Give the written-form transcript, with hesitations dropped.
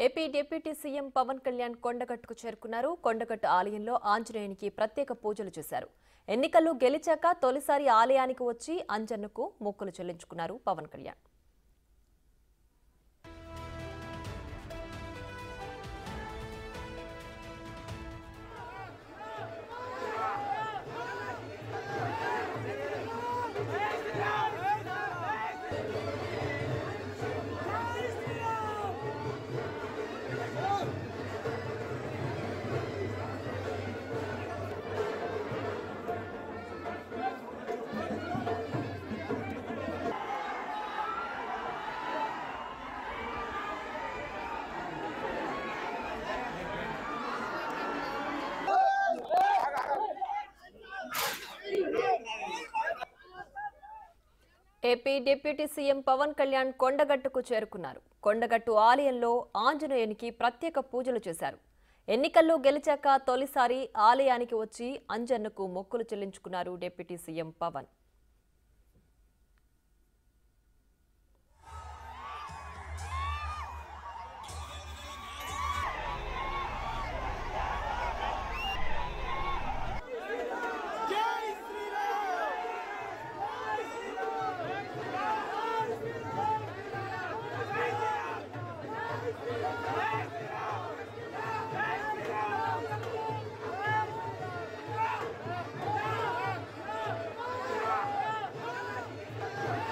AP deputy CM Pawan Kalyan కొండగట్టుకు చేరుకున్నారు. కొండగట్టు ఆలయంలో ఆంజనేయునికి ప్రత్యేక పూజలు చేశారు. ఎన్నికలు గెలిచాక తొలిసారి ఆలయానికి వచ్చి అంజన్నకు మొక్కులు చెల్లించుకున్నారు Pawan Kalyan. AP deputy CM Pawan Kalyan కొండగట్టుకు చేరుకున్నారు. కొండగట్టు ఆలయంలో ఆంజనేయునికి ప్రత్యేక పూజలు చేశారు. ఎన్నికల్లో గెలిచాక తొలిసారి ఆలయానికి వచ్చి అంజన్నకు మొక్కులు చెల్లించుకున్నారు డిప్యూటీ సీఎం పవన్. Hey!